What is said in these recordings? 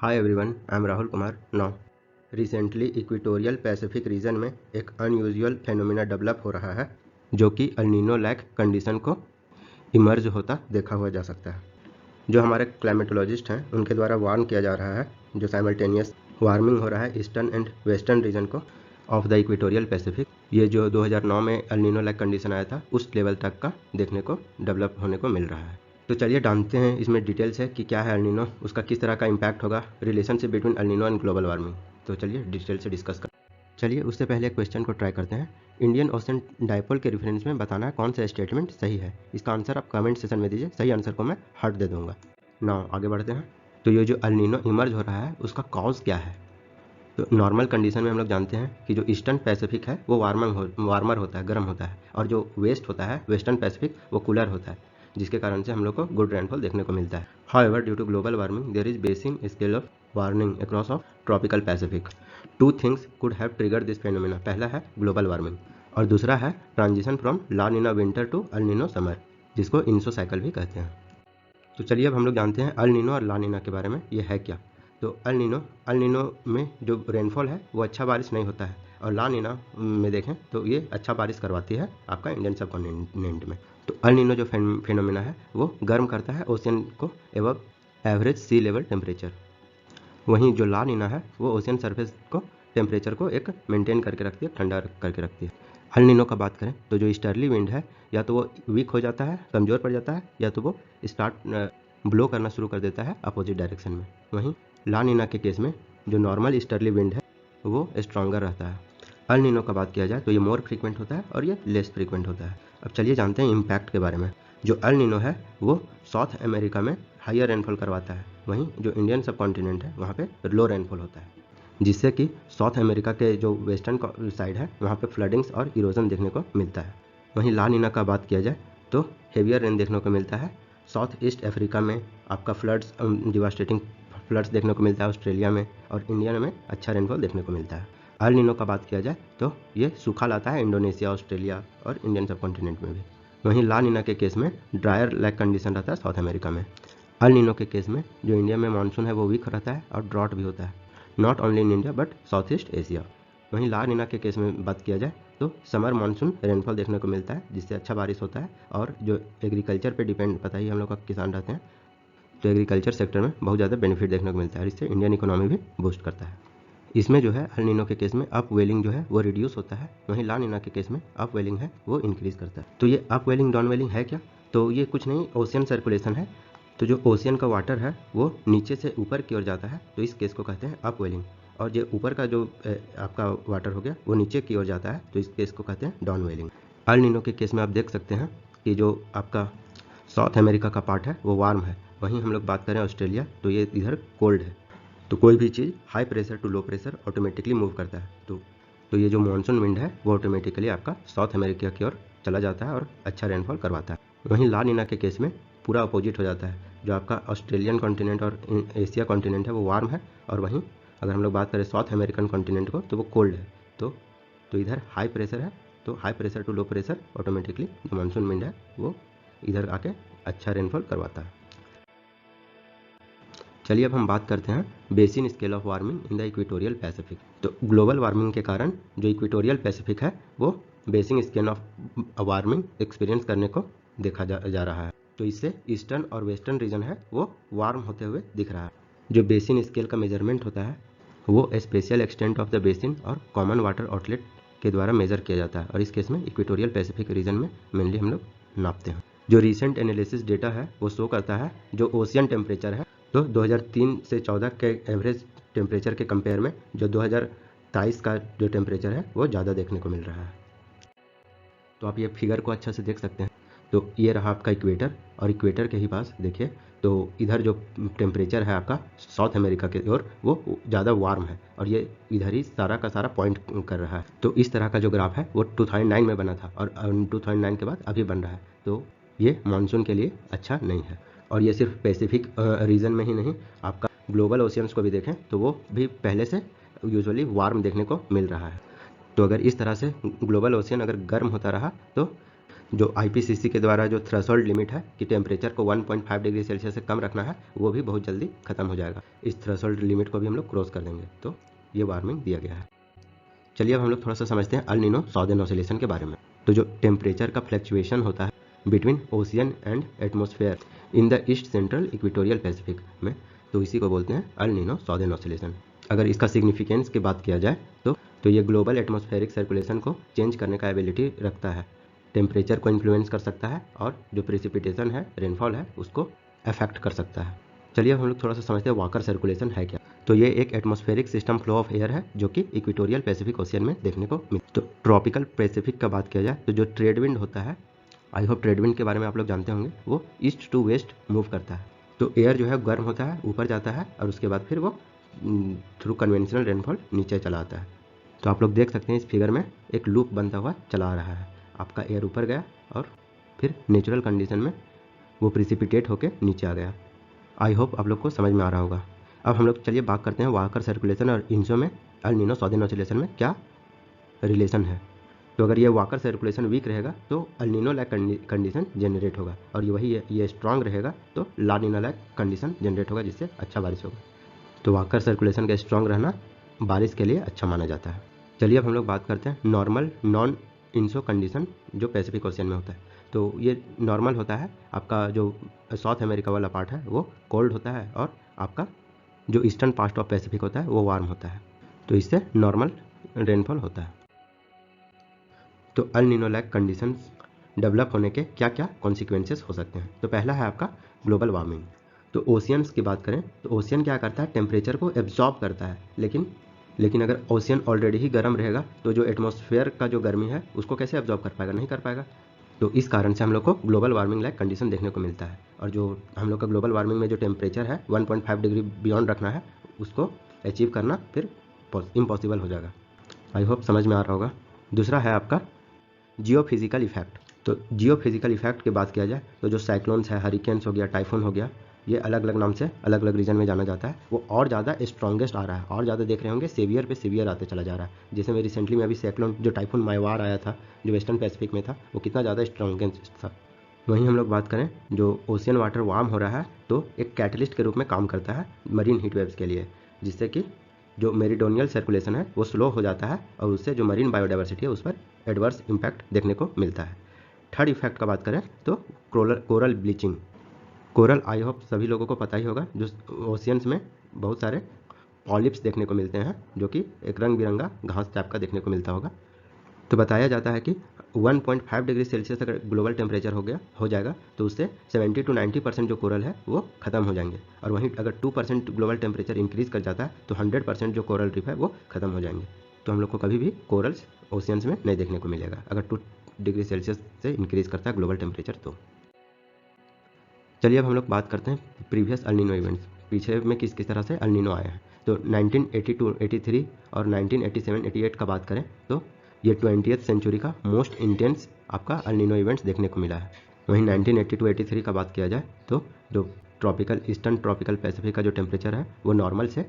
Hi everyone, I am Rahul Kumar now. Recently equatorial Pacific region में एक unusual phenomena develop हो रहा है जो कि एल नीनो लैक कंडीशन को इमर्ज होता देखा हुआ जा सकता है। जो हमारे क्लाइमेटोलॉजिस्ट हैं उनके द्वारा वार्न किया जा रहा है जो साइमल्टेनियस वार्मिंग हो रहा है ईस्टर्न एंड वेस्टर्न रीजन को ऑफ द इक्वेटोरियल पैसिफिक। ये जो 2009 में एल नीनो लैक कंडीशन आया था उस लेवल तक का देखने को डेवलप होने को मिल रहा है। तो चलिए जानते हैं इसमें डिटेल्स है कि क्या है एल नीनो, उसका किस तरह का इम्पैक्ट होगा, relationship between El Nino and global warming. तो चलिए डिटेल से डिस्कस कर। चलिए उससे पहले एक क्वेश्चन को ट्राई करते हैं। इंडियन ओशन डायपोल के रेफरेंस में बताना है कौन सा स्टेटमेंट सही है। इसका आंसर आप कमेंट सेशन में दीजिए, सही आंसर को मैं हार्ट दे दूंगा। नाउ आगे बढ़ते हैं। तो ये जो एल नीनो इमर्ज हो रहा है उसका कॉज क्या है। तो नॉर्मल कंडीशन में हम लोग जानते हैं कि जो ईस्टर्न पैसिफिक है वो वार्मर होता है, गर्म होता है, और जो वेस्ट होता है वेस्टर्न पैसिफिक वो कूलर होता है, जिसके कारण से हम लोग को गुड रेनफॉल देखने को मिलता है। However due to global warming there is basing scale of warming across of tropical Pacific. Two things could have triggered this phenomena. पहला है ग्लोबल वार्मिंग और दूसरा है transition from La Nina winter to El Nino summer, जिसको ENSO cycle भी कहते हैं। तो चलिए अब हम लोग जानते हैं एल नीनो और ला नीना के बारे में, ये है क्या। तो एल नीनो में जो रेनफॉल है वो अच्छा बारिश नहीं होता है, और ला नीना में देखें तो ये अच्छा बारिश करवाती है आपका इंडियन सब कॉन्टिनेंट में। तो एल नीनो जो फेनोमेना है वो गर्म करता है ओशियन को एवब एवरेज सी लेवल टेम्परेचर। वहीं जो ला नीना है वो ओशियन सरफेस को टेम्परेचर को एक मेंटेन करके रखती है, ठंडा करके रखती है। एल नीनो का बात करें तो जो ईस्टर्ली विंड है या तो वो वीक हो जाता है, कमज़ोर पड़ जाता है, या तो वो स्टार्ट ब्लो करना शुरू कर देता है अपोजिट डायरेक्शन में। वहीं ला नीना के केस में जो नॉर्मल ईस्टर्ली विंड है वो स्ट्रॉन्गर रहता है। एल नीनो का बात किया जाए तो ये मोर फ्रीक्वेंट होता है और ये लेस फ्रीक्वेंट होता है। अब चलिए जानते हैं इम्पैक्ट के बारे में। जो एल नीनो है वो साउथ अमेरिका में हाइयर रेनफॉल करवाता है, वहीं जो इंडियन सब कॉन्टिनेंट है वहाँ पे लो रेनफॉल होता है, जिससे कि साउथ अमेरिका के जो वेस्टर्न साइड है वहाँ पे फ्लडिंग्स और इरोजन देखने को मिलता है। वहीं ला नीना का बात किया जाए तो हेवियर रेन देखने को मिलता है। साउथ ईस्ट अफ्रीका में आपका फ्लड्स, डिवास्टेटिंग फ्लड्स देखने को मिलता है ऑस्ट्रेलिया में, और इंडिया में अच्छा रेनफॉल देखने को मिलता है। एल नीनो का बात किया जाए तो ये सूखा लाता है इंडोनेशिया, ऑस्ट्रेलिया और इंडियन सब कॉन्टिनेंट में भी। वहीं ला नीना के केस में ड्रायर लैक कंडीशन रहता है साउथ अमेरिका में। एल नीनो के केस में जो इंडिया में मानसून है वो वीक रहता है और ड्रॉट भी होता है, not only in India but south east Asia. वहीं ला नीना के केस में बात किया जाए तो समर मानसून रेनफॉल देखने को मिलता है, जिससे अच्छा बारिश होता है, और जो एग्रीकल्चर पे डिपेंड, पता ही हम लोग का किसान रहते हैं, तो एग्रीकल्चर सेक्टर में बहुत ज़्यादा बेनिफिट देखने को मिलता है, इससे इंडियन इकोनॉमी भी बूस्ट करता है। इसमें जो है एल नीनो के केस में अप वेलिंग जो है वो रिड्यूस होता है, वहीं ला नीना के केस में अप वेलिंग है वो इंक्रीज करता है। तो ये अप वेलिंग डाउन वेलिंग है क्या। तो ये कुछ नहीं, ओशियन सर्कुलेशन है। तो जो ओशियन का वाटर है वो नीचे से ऊपर की ओर जाता है, तो इस केस को कहते हैं अप वेलिंग, और जो ऊपर का जो आपका वाटर हो गया वो नीचे की ओर जाता है, तो इस केस को कहते हैं डाउन वेलिंग। एल नीनो के केस में आप देख सकते हैं कि जो आपका साउथ अमेरिका का पार्ट है वो वार्म है, वहीं हम लोग बात करें ऑस्ट्रेलिया तो ये इधर कोल्ड है। तो कोई भी चीज़ high pressure to low pressure automatically move करता है, तो ये जो मानसून विंड है वो ऑटोमेटिकली आपका साउथ अमेरिका की ओर चला जाता है और अच्छा रेनफॉल करवाता है। वहीं ला नीना के केस में पूरा अपोजिट हो जाता है, जो आपका ऑस्ट्रेलियन कॉन्टिनेंट और एशिया कॉन्टिनेंट है वो वार्म है, और वहीं अगर हम लोग बात करें साउथ अमेरिकन कॉन्टिनेंट को तो वो कोल्ड है। तो इधर हाई प्रेशर है, तो high pressure to low pressure automatically जो मानसून विंड है वो इधर आके अच्छा रेनफॉल करवाता है। चलिए अब हम बात करते हैं basin scale of warming in the equatorial Pacific. तो ग्लोबल वार्मिंग के कारण जो इक्वेटोरियल पैसिफिक है वो basin scale of warming experience करने को देखा जा रहा है। तो इससे ईस्टर्न और वेस्टर्न रीजन है वो वार्म होते हुए दिख रहा है। जो बेसिन स्केल का मेजरमेंट होता है वो special extent of the basin और कॉमन वाटर आउटलेट के द्वारा मेजर किया जाता है, और इस केस में इक्वेटोरियल पैसिफिक रीजन में मेनली हम लोग नापते हैं। जो रिसेंट एनालिसिस डेटा है वो शो करता है जो ओशियन टेम्परेचर है, तो 2003 से 14 के एवरेज टेम्परेचर के कंपेयर में जो 2023 का जो टेम्परेचर है वो ज़्यादा देखने को मिल रहा है। तो आप ये फिगर को अच्छा से देख सकते हैं। तो ये रहा आपका इक्वेटर, और इक्वेटर के ही पास देखिए तो इधर जो टेम्परेचर है आपका साउथ अमेरिका के ओर वो ज़्यादा वार्म है, और ये इधर ही सारा का सारा पॉइंट कर रहा है। तो इस तरह का जो ग्राफ है वो 2009 में बना था, और 2009 के बाद अभी बन रहा है, तो ये मानसून के लिए अच्छा नहीं है। और ये सिर्फ पैसिफिक रीजन में ही नहीं, आपका ग्लोबल ओशियंस को भी देखें तो वो भी पहले से यूजुअली वार्म देखने को मिल रहा है। तो अगर इस तरह से ग्लोबल ओशियन अगर गर्म होता रहा तो जो IPCC के द्वारा जो थ्रेशोल्ड लिमिट है कि टेम्परेचर को 1.5 डिग्री सेल्सियस से कम रखना है, वो भी बहुत जल्दी खत्म हो जाएगा। इस थ्रेशोल्ड लिमिट को भी हम लोग क्रॉस कर देंगे तो ये वार्मिंग दिया गया है। चलिए अब हम लोग थोड़ा सा समझते हैं अल नीनो साउदर्न ऑसिलेशन के बारे में। तो जो टेम्परेचर का फ्लक्चुएशन होता है between ocean and atmosphere in the east central equatorial Pacific में, तो इसी को बोलते हैं अल नीनो साउदर्न ऑसिलेशन। अगर इसका सिग्निफिकेंस की बात किया जाए तो ये ग्लोबल एटमॉस्फेरिक सर्कुलेशन को चेंज करने का एबिलिटी रखता है, टेम्परेचर को इन्फ्लुएंस कर सकता है और जो प्रेसिपिटेशन है, रेनफॉल है, उसको अफेक्ट कर सकता है। चलिए अब हम लोग थोड़ा सा समझते हैं वाकर सर्कुलेशन है क्या। तो ये एक atmospheric system flow of air है जो कि इक्वेटोरियल पैसिफिक ओशियन में देखने को मिलता है। तो ट्रॉपिकल पैसिफिक का बात किया जाए तो जो ट्रेड विंड होता है, आई होप ट्रेड विंड के बारे में आप लोग जानते होंगे, वो ईस्ट टू वेस्ट मूव करता है। तो एयर जो है गर्म होता है, ऊपर जाता है और उसके बाद फिर वो थ्रू कन्वेंशनल रेनफॉल नीचे चला आता है। तो आप लोग देख सकते हैं इस फिगर में एक लूप बनता हुआ चला आ रहा है। आपका एयर ऊपर गया और फिर नेचुरल कंडीशन में वो प्रिसिपिटेट होके नीचे आ गया। आई होप आप लोग को समझ में आ रहा होगा। अब हम लोग चलिए बात करते हैं वाकर सर्कुलेशन और इनसो में अल नीनो साउदर्न ऑसिलेशन में क्या रिलेशन है। तो अगर ये वाकर सर्कुलेशन वीक रहेगा तो El Nino like condition generate होगा, और ये स्ट्रांग रहेगा तो La Nino like condition generate होगा, जिससे अच्छा बारिश होगा। तो वाकर सर्कुलेशन का स्ट्रांग रहना बारिश के लिए अच्छा माना जाता है। चलिए अब हम लोग बात करते हैं नॉर्मल नॉन इंसो कंडीशन जो पैसिफिक ओशियन में होता है। तो ये नॉर्मल होता है, आपका जो साउथ अमेरिका वाला पार्ट है वो कोल्ड होता है और आपका जो ईस्टर्न पार्ट ऑफ पैसिफिक होता है वो वार्म होता है। तो इससे नॉर्मल रेनफॉल होता है। तो El Nino like conditions develop होने के क्या क्या कॉन्सिक्वेंसेस हो सकते हैं। तो पहला है आपका ग्लोबल वार्मिंग। तो ओशियंस की बात करें तो ओशियन क्या करता है, टेम्परेचर को एब्जॉर्ब करता है, लेकिन अगर ओशियन ऑलरेडी ही गर्म रहेगा तो जो एटमॉस्फेयर का जो गर्मी है उसको कैसे एब्जॉर्ब कर पाएगा, नहीं कर पाएगा। तो इस कारण से हम लोग को ग्लोबल वार्मिंग लाइक कंडीशन देखने को मिलता है। और जो हम लोग का ग्लोबल वार्मिंग में जो टेम्परेचर है 1.5 डिग्री बियॉन्ड रखना है, उसको अचीव करना फिर इम्पॉसिबल हो जाएगा। आई होप समझ में आ रहा होगा। दूसरा है आपका जियोफिजिकल इफेक्ट। तो जियोफिजिकल इफेक्ट की बात किया जाए तो जो साइक्लोन्स है, हरिकेन्स हो गया, टाइफून हो गया, ये अलग अलग नाम से अलग अलग रीजन में जाना जाता है। वो और ज़्यादा स्ट्रॉन्गेस्ट आ रहा है, और ज़्यादा देख रहे होंगे सेवियर पे सेवियर आते चला जा रहा है। जैसे मैं रिसेंटली में अभी साइक्लोन जो टाइफून माइवार आया था जो वेस्टर्न पैसिफिक में था, वो कितना ज़्यादा स्ट्रॉन्गेस्ट था। वहीं हम लोग बात करें जो ओशियन वाटर वार्म हो रहा है तो एक कैटलिस्ट के रूप में काम करता है मरीन हीट वेव्स के लिए, जिससे कि जो मेरिडोनियल सर्कुलेशन है वो स्लो हो जाता है और उससे जो मरीन बायोडाइवर्सिटी है उस पर एडवर्स इम्पैक्ट देखने को मिलता है। थर्ड इफेक्ट का बात करें तो coral bleaching. Coral I hope सभी लोगों को पता ही होगा, जो ओशियंस में बहुत सारे पॉलिप्स देखने को मिलते हैं जो कि एक रंग बिरंगा घास टाइप का देखने को मिलता होगा। तो बताया जाता है कि 1.5 डिग्री सेल्सियस अगर ग्लोबल टेम्परेचर हो जाएगा तो उससे 70 to 90% जो कोरल है वो खत्म हो जाएंगे, और वहीं अगर 2% ग्लोबल टेम्परेचर इंक्रीज कर जाता है तो 100% जो कोरल रीफ है वो खत्म हो जाएंगे। तो हम लोग को कभी भी कोरल्स ओशियंस में नहीं देखने को मिलेगा अगर 2 डिग्री सेल्सियस से इंक्रीज करता है ग्लोबल टेम्परेचर। तो चलिए अब हम लोग बात करते हैं प्रीवियस अल नीनो इवेंट्स, पीछे में किस किस तरह से अल नीनो आए हैं। तो 1982, 83 और 1987, 88 का बात करें तो ये 20th सेंचुरी का मोस्ट इंटेंस आपका अल नीनो इवेंट्स देखने को मिला है। वहीं 1982, 83 का बात किया जाए तो जो ईस्टर्न ट्रॉपिकल पैसिफिक का जो टेम्परेचर है वो नॉर्मल से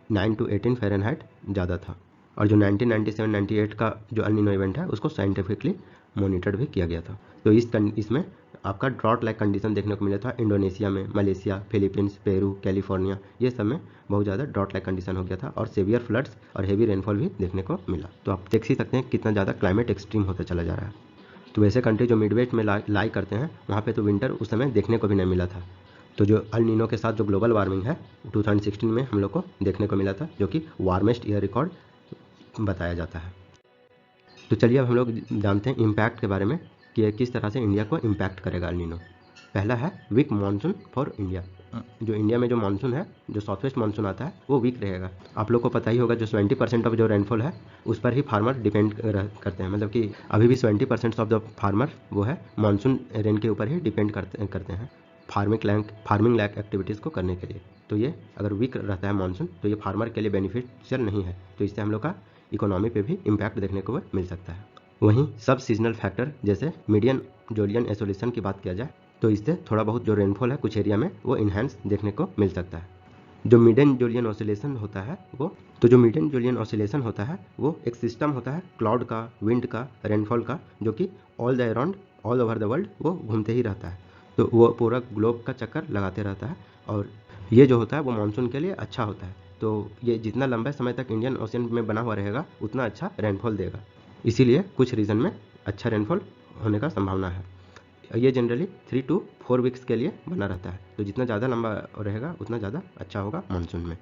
9 to 18 फ़ारेनहाइट ज़्यादा था। और जो 1997, 98 का जो अल नीनो इवेंट है उसको साइंटिफिकली मॉनिटर्ड भी किया गया था। तो इसमें आपका ड्रॉट लाइक कंडीशन देखने को मिला था इंडोनेशिया में, मलेशिया, फिलीपींस, पेरू, कैलिफोर्निया, ये सब में बहुत ज़्यादा ड्रॉट लाइक कंडीशन हो गया था और सेवियर फ्लड्स और हेवी रेनफॉल भी देखने को मिला। तो आप देख ही सकते हैं कितना ज़्यादा क्लाइमेट एक्सट्रीम होता चला जा रहा है। तो वैसे कंट्री जो मिडवेस्ट में लाई करते हैं वहाँ पे तो विंटर उस समय देखने को भी नहीं मिला था। तो जो अल नीनो के साथ जो ग्लोबल वार्मिंग है 2016 में हम लोग को देखने को मिला था, जो कि वार्मेस्ट ईयर रिकॉर्ड बताया जाता है। तो चलिए अब हम लोग जानते हैं इम्पैक्ट के बारे में कि किस तरह से इंडिया को इम्पैक्ट करेगा अल नीनो। पहला है वीक मानसून फॉर इंडिया। जो इंडिया में जो मानसून है, जो साउथ वेस्ट मानसून आता है वो वीक रहेगा। आप लोग को पता ही होगा जो 70% ऑफ जो रेनफॉल है उस पर ही फार्मर डिपेंड करते हैं, मतलब कि अभी भी 70% ऑफ द फार्मर वो है मानसून रेन के ऊपर ही डिपेंड करते हैं फार्मिंग लैक एक्टिविटीज़ को करने के लिए। तो ये अगर वीक रहता है मानसून तो ये फार्मर के लिए बेनिफिशियल नहीं है, तो इससे हम लोग का इकोनॉमी पे भी इम्पैक्ट देखने को मिल सकता है। वहीं सब सीजनल फैक्टर जैसे मीडियन जोलियन एसोलेशन की बात किया जाए तो इससे थोड़ा बहुत जो रेनफॉल है कुछ एरिया में वो इन्हांस देखने को मिल सकता है। जो मीडियन जूलियन ऑसिलेशन होता है जो मीडियन जूलियन ऑसिलेशन होता है वो एक सिस्टम होता है क्लाउड का, विंड का, रेनफॉल का, जो कि all the around all over the world वो घूमते ही रहता है। तो वो पूरा ग्लोब का चक्कर लगाते रहता है और ये जो होता है वो मानसून के लिए अच्छा होता है। तो ये जितना लंबे समय तक इंडियन ओशन में बना हुआ रहेगा उतना अच्छा रेनफॉल देगा, इसीलिए कुछ रीजन में अच्छा रेनफॉल होने का संभावना है। ये जनरली 3 to 4 वीक्स के लिए बना रहता है, तो जितना ज़्यादा लंबा रहेगा उतना ज़्यादा अच्छा होगा मानसून में।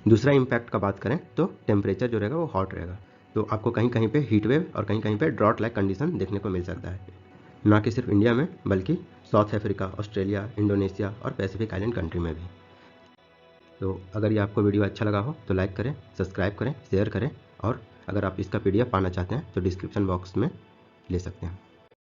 दूसरा इम्पैक्ट का बात करें तो टेम्परेचर जो रहेगा वो हॉट रहेगा, तो आपको कहीं कहीं पे हीट वेव और कहीं कहीं पे ड्रॉट लाइक कंडीशन देखने को मिल सकता है, ना कि सिर्फ इंडिया में बल्कि साउथ अफ्रीका, ऑस्ट्रेलिया, इंडोनेशिया और पैसिफिक आइलैंड कंट्री में भी। तो अगर ये आपको वीडियो अच्छा लगा हो तो लाइक करें, सब्सक्राइब करें, शेयर करें, और अगर आप इसका PDF पाना चाहते हैं तो डिस्क्रिप्शन बॉक्स में ले सकते हैं।